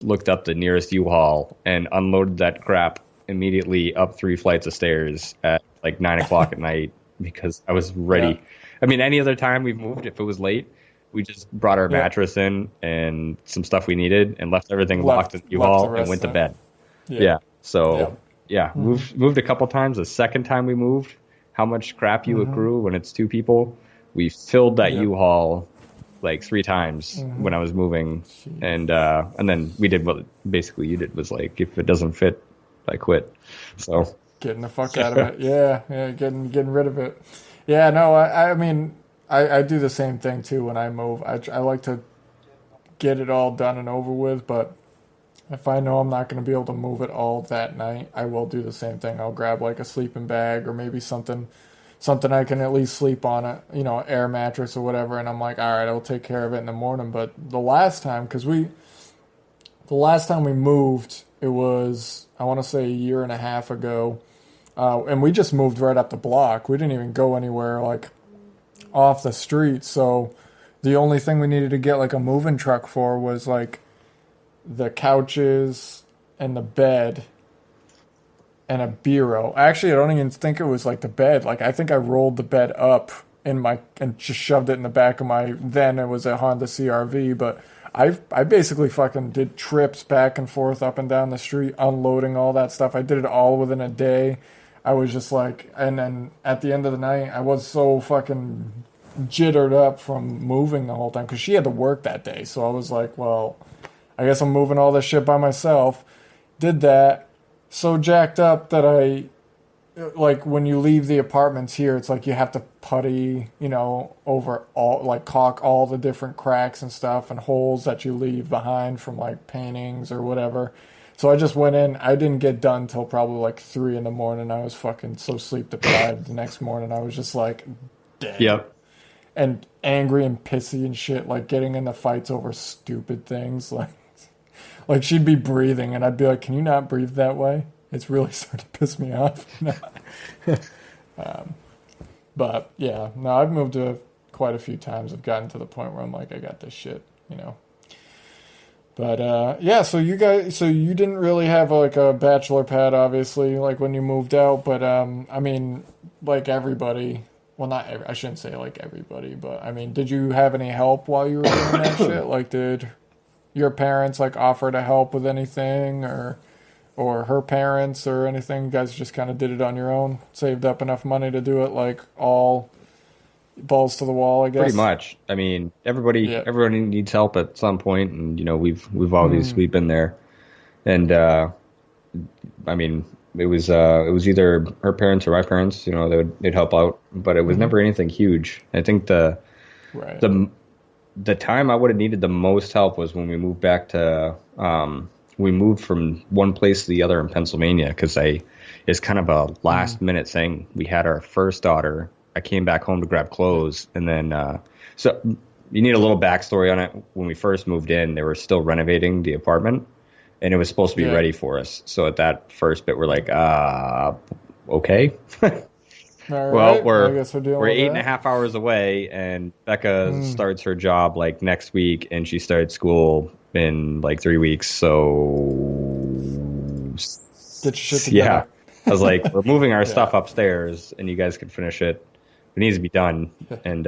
looked up the nearest U-Haul and unloaded that crap immediately up 3 flights of stairs at like 9 o'clock at night because I was Yeah. ready. I mean, any other time we've moved, if it was late, we just brought our Yeah. mattress in and some stuff we needed and left everything locked in the Left the U-Haul and went rest to of it. bed. Yeah. Yeah. Yeah. So yeah, moved a couple times. The second time we moved, how much crap you accrue when it's two people? We filled that Yep. U-Haul like 3 times when I was moving, Jeez. and then we did what basically you did was like if it doesn't fit, I quit. So Getting the fuck out of it. Yeah, yeah, getting rid of it. Yeah, no, I mean, I do the same thing too when I move. I like to get it all done and over with, but if I know I'm not going to be able to move it all that night, I will do the same thing. I'll grab like a sleeping bag or maybe something I can at least sleep on, a air mattress or whatever, and I'm like, all right, I'll take care of it in the morning. But the last time we moved, it was, I want to say, a year and a half ago. And we just moved right up the block. We didn't even go anywhere like off the street. So the only thing we needed to get like a moving truck for was like the couches and the bed and a bureau. Actually, I don't even think it was like the bed. Like I think I rolled the bed up and just shoved it in the back of my, then it was a Honda CRV, but I basically fucking did trips back and forth up and down the street unloading all that stuff. I did it all within a day. I was just like, and then at the end of the night, I was so fucking jittered up from moving the whole time because she had to work that day. So I was like, well, I guess I'm moving all this shit by myself. Did that. So jacked up that like when you leave the apartments here, it's like you have to putty, over all, like caulk all the different cracks and stuff and holes that you leave behind from like paintings or whatever. So I just went in. I didn't get done till probably like 3 in the morning. I was fucking so sleep deprived. The next morning, I was just like dead yep. and angry and pissy and shit, like getting into fights over stupid things. Like she'd be breathing, and I'd be like, "Can you not breathe that way?" It's really starting to piss me off. But yeah, no, I've moved to quite a few times. I've gotten to the point where I'm like, I got this shit. But yeah, so you didn't really have like a bachelor pad, obviously, like when you moved out. But I mean, like everybody. Well, not I shouldn't say like everybody, but I mean, did you have any help while you were doing that shit? Like, did your parents like offer to help with anything, or her parents or anything? You guys just kind of did it on your own, saved up enough money to do it like all balls to the wall, I Pretty guess. much. I mean, Yeah. everybody needs help at some point, and we've been there. And I mean, it was either her parents or my parents. They'd help out, but it was never anything huge. I think Right. the time I would have needed the most help was when we moved back to we moved from one place to the other in Pennsylvania because it's kind of a last minute thing. We had our first daughter. I came back home to grab clothes, and then so you need a little backstory on it. When we first moved in, they were still renovating the apartment, and it was supposed to be Yeah. ready for us. So at that first bit, we're like, okay. All Well, right. I guess we're dealing we're with 8.5 hours away, and Becca starts her job like next week, and she started school in like 3 weeks. So Get your shit yeah, together. I was like, we're moving our Yeah. stuff upstairs, and you guys can finish it. It needs to be done, and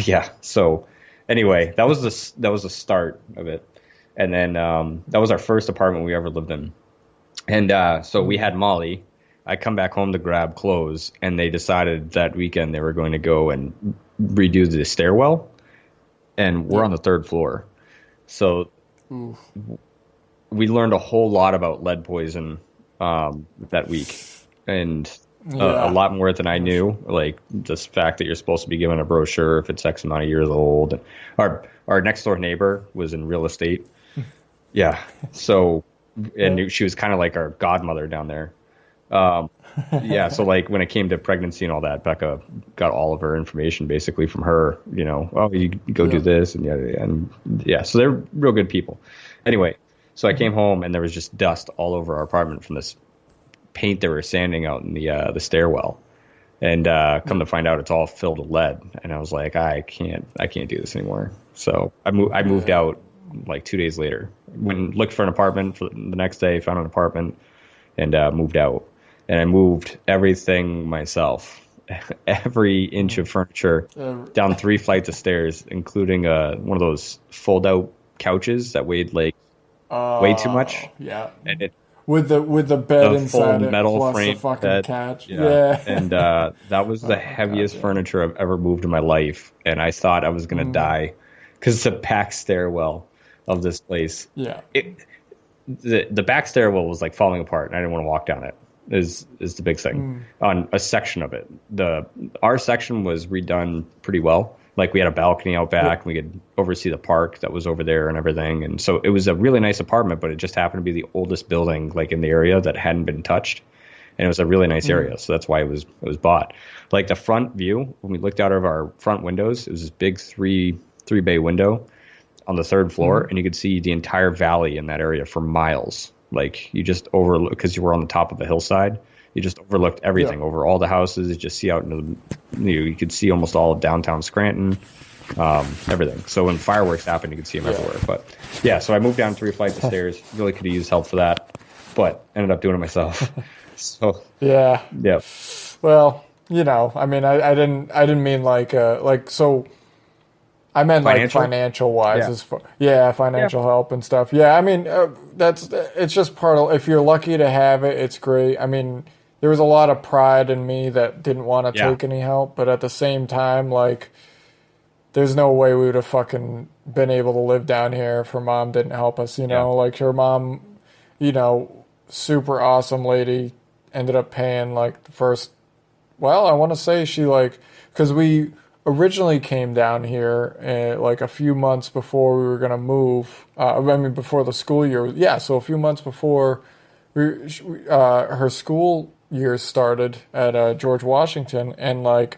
yeah. So anyway, that was the start of it, and then that was our first apartment we ever lived in, and so we had Molly. I come back home to grab clothes, and they decided that weekend they were going to go and redo the stairwell, and we're on the third floor. So Ooh. we learned a whole lot about lead poison that week, and Yeah. a lot more than I knew. Like this fact that you're supposed to be given a brochure if it's X amount of years old. Our next door neighbor was in real estate. Yeah. So, and she was kind of like our godmother down there. Yeah, so like when it came to pregnancy and all that, Becca got all of her information basically from her. Oh, you go do this and yeah. So they're real good people. Anyway, so I came home and there was just dust all over our apartment from this paint they were sanding out in the stairwell, and come to find out it's all filled with lead. And I was like, I can't do this anymore. So I moved out like 2 days later. Went and looked for an apartment for the next day, found an apartment, and moved out. And I moved everything myself. Every inch of furniture down 3 flights of stairs, including one of those fold-out couches that weighed like way too much. Yeah. And it with the bed the inside full it, metal plus frame the fucking bed. couch. Yeah. And that was the Oh, heaviest God, yeah. furniture I've ever moved in my life. And I thought I was going to die because the back stairwell of this place, Yeah. the back stairwell was like falling apart, and I didn't want to walk down it. Is the big thing on a section of it. Our section was redone pretty well. Like we had a balcony out back, and we could oversee the park that was over there and everything. And so it was a really nice apartment, but it just happened to be the oldest building like in the area that hadn't been touched. And it was a really nice area, so that's why it was bought. Like the front view, when we looked out of our front windows, it was this big three bay window on the 3rd floor, and you could see the entire valley in that area for miles. Like you just overlook, because you were on the top of a hillside, you just overlooked everything over all the houses. You just see out into you could see almost all of downtown Scranton, everything. So when fireworks happen, you could see them everywhere. But yeah, so I moved down 3 flights of stairs. Really could have used help for that, but ended up doing it myself. So Yeah. yeah. Well, I mean, I didn't mean like so. I meant Financial? like financial wise, Yeah. as far, financial help and stuff. Yeah, I mean, it's just part of. If you're lucky to have it, it's great. I mean, there was a lot of pride in me that didn't want to take any help, but at the same time, like, there's no way we would have fucking been able to live down here if her mom didn't help us. Like her mom, super awesome lady, ended up paying like the first. Well, I want to say she because we originally came down here like a few months before we were going to move. Before the school year. Yeah, so a few months before her school year started at George Washington, and like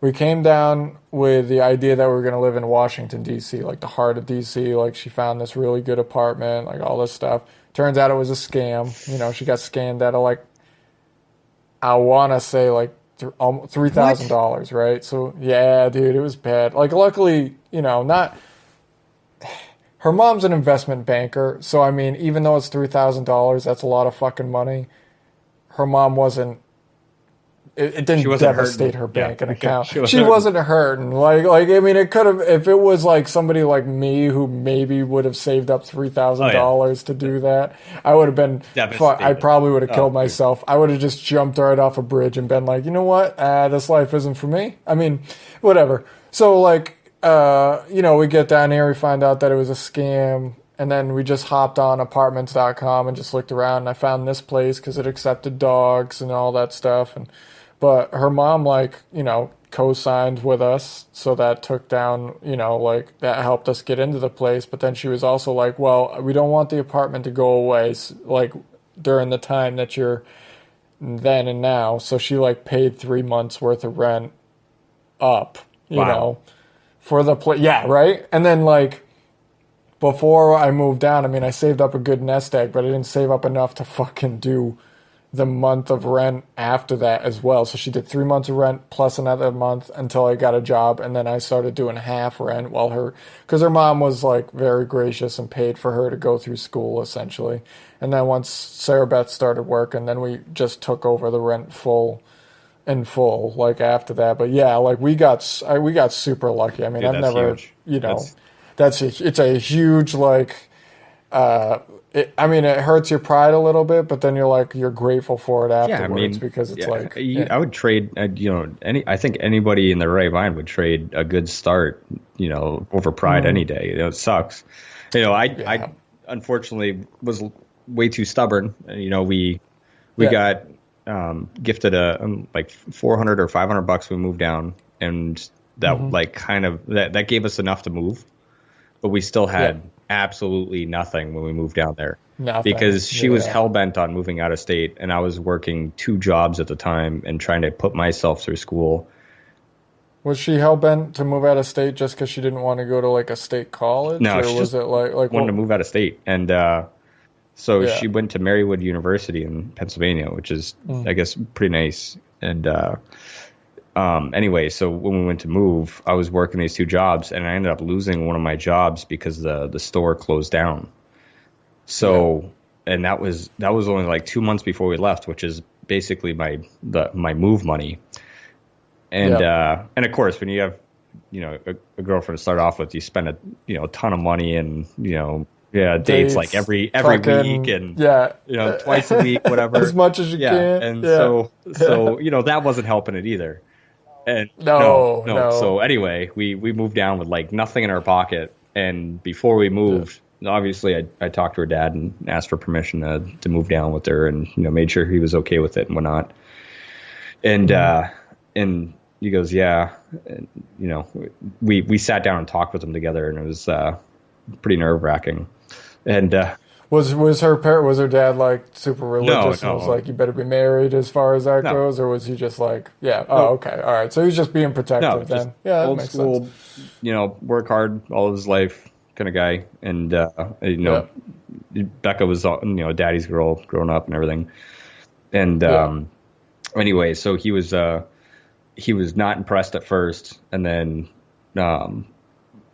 we came down with the idea that we were going to live in Washington, D.C., like the heart of D.C. Like she found this really good apartment, like all this stuff. Turns out it was a scam. She got scammed out of like, I want to say like $3,000, right? So yeah, dude, it was bad. Like luckily, not. Her mom's an investment banker, so I mean, even though it's $3,000, that's a lot of fucking money. Her mom wasn't. It didn't devastate her bank account. She wasn't hurting. Like I mean, it could have if it was like somebody like me who maybe would have saved up $3,000 to do that. I would have been. I probably would have killed myself. I would have just jumped right off a bridge and been like, you know what? This life isn't for me. I mean, whatever. So like, we get down here, we find out that it was a scam. And then we just hopped on apartments.com and just looked around. And I found this place because it accepted dogs and all that stuff. But her mom, co-signed with us. So that took down, that helped us get into the place. But then she was also like, well, we don't want the apartment to go away, during the time that you're then and now. So she, paid 3 months worth of rent up, for the place. Yeah, right? And then, before I moved down, I mean, I saved up a good nest egg, but I didn't save up enough to fucking do the month of rent after that as well. So she did 3 months of rent plus another month until I got a job, and then I started doing half rent because her mom was very gracious and paid for her to go through school essentially. And then once Sarah Beth started working, then we just took over the rent after that. But yeah, we got super lucky. I mean, Dude, I've never, huge. It's a huge it hurts your pride a little bit, but then you're grateful for it afterwards because it's I would trade, I think anybody in their right mind would trade a good start, over pride any day. It sucks. I unfortunately was way too stubborn. We got gifted a $400 or $500 when we moved down, and that that gave us enough to move, but we still had absolutely nothing when we moved down there. Nothing. Because she was hell-bent on moving out of state, and I was working 2 jobs at the time and trying to put myself through school. Was she hell-bent to move out of state just because she didn't want to go to a state college? No, or she was just it wanted to move out of state. And so she went to Marywood University in Pennsylvania, which is, I guess, pretty nice. And Anyway, so when we went to move, I was working these two jobs, and I ended up losing one of my jobs because the store closed down. So, and that was only like 2 months before we left, which is basically my move money. And and of course, when you have a girlfriend to start off with, you spend a ton of money, and dates like every week, and twice a week, whatever, as much as you can. And so that wasn't helping it either. And no. So anyway, we moved down with like nothing in our pocket, and before we moved, obviously I talked to her dad and asked for permission to move down with her, and made sure he was okay with it and whatnot. And and he goes, yeah, and, we sat down and talked with him together, and it was pretty nerve wracking. And was her dad like super religious and was like, you better be married as far as that goes, or was he just like, okay, all right, so he's just being protective then? Yeah, that makes school, sense. Work hard all his life kind of guy, and Becca was daddy's girl growing up and everything, and anyway, so he was not impressed at first, and then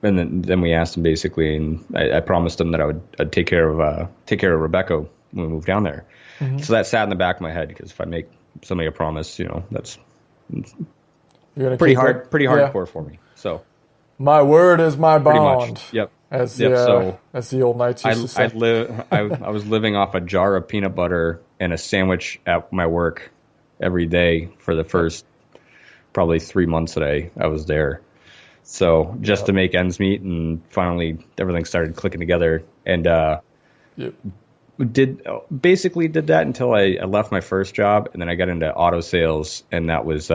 we asked him basically, and I promised him that I'd take care of Rebecca when we moved down there. Mm-hmm. So that sat in the back of my head, because if I make somebody a promise, that's pretty hardcore for me. So my word is my bond. Pretty much. Yep. As the old knights used to say. I was living off a jar of peanut butter and a sandwich at my work every day for the first probably 3 months that I was there. So just to make ends meet, and finally everything started clicking together, and did that until I left my first job, and then I got into auto sales, and that was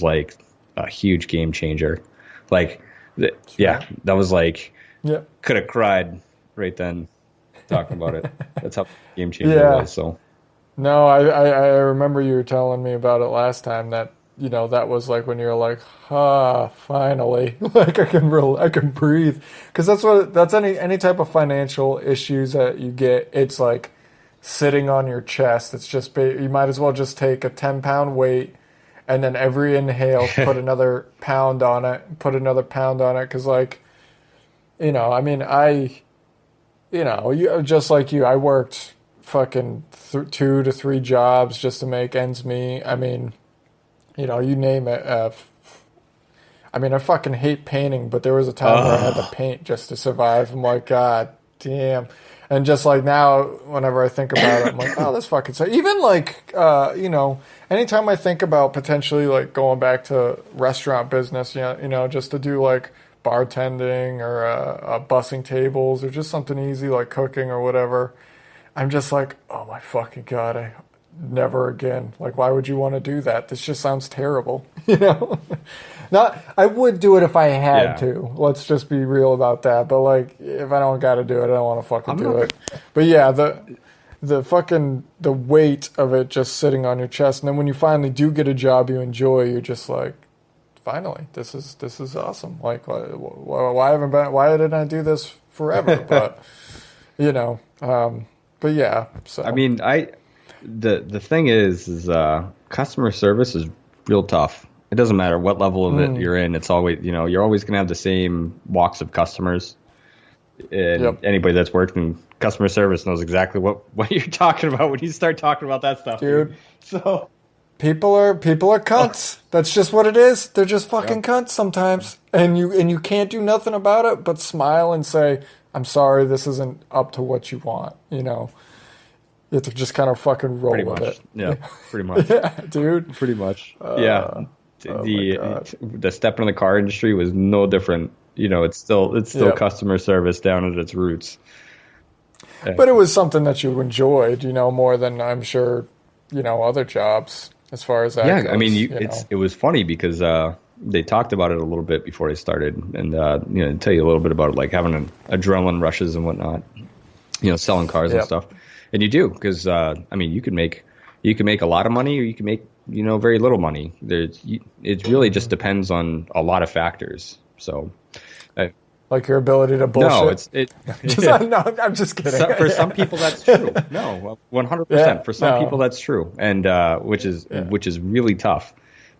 like a huge game changer. Like, that was like, could have cried right then talking about it. That's how game changer it was. So no, I remember you were telling me about it last time, that that was like when you're like, finally, like I can breathe. Because that's any type of financial issues that you get. It's like sitting on your chest. It's just, you might as well just take a 10-pound weight, and then every inhale, put another pound on it, Because like, I mean, just like you, I worked fucking 2 to 3 jobs just to make ends meet. I mean, you name it. I fucking hate painting, but there was a time where I had to paint just to survive. I'm like, God damn. And just like now, whenever I think about it, I'm like, oh, this fucking sucks. Even like, anytime I think about potentially like going back to restaurant business, just to do like bartending or bussing tables or just something easy like cooking or whatever, I'm just like, oh my fucking God, never again. Like, why would you want to do that? This just sounds terrible, Not, I would do it if I had to. Let's just be real about that. But like, if I don't got to do it, I don't want to fucking do it. But yeah, the weight of it just sitting on your chest, and then when you finally do get a job you enjoy, you're just like, finally, this is awesome. Like, why didn't I do this forever? But but yeah. So I mean, The thing is customer service is real tough. It doesn't matter what level of it you're in. It's always, you're always going to have the same walks of customers. And anybody that's worked in customer service knows exactly what you're talking about when you start talking about that stuff, dude. So people are cunts. That's just what it is. They're just fucking cunts sometimes. And you can't do nothing about it but smile and say, I'm sorry, this isn't up to what you want, You have to just kind of fucking roll with it. Yeah, pretty much. Yeah, dude. Pretty much. The step in the car industry was no different. It's still customer service down at its roots. But it was something that you enjoyed, more than I'm sure, other jobs as far as that goes. I mean, it was funny because they talked about it a little bit before they started, and tell you a little bit about it, like having adrenaline rushes and whatnot, selling cars and stuff. And you do, because you can make a lot of money, or you can make very little money. It really just depends on a lot of factors. So, like your ability to bullshit. No, I'm just kidding. For some people, that's true. No, 100%. For some people, that's true, and which is really tough,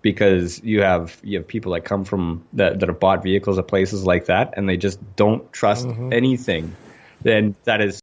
because you have people that come from that have bought vehicles at places like that, and they just don't trust anything. Then that is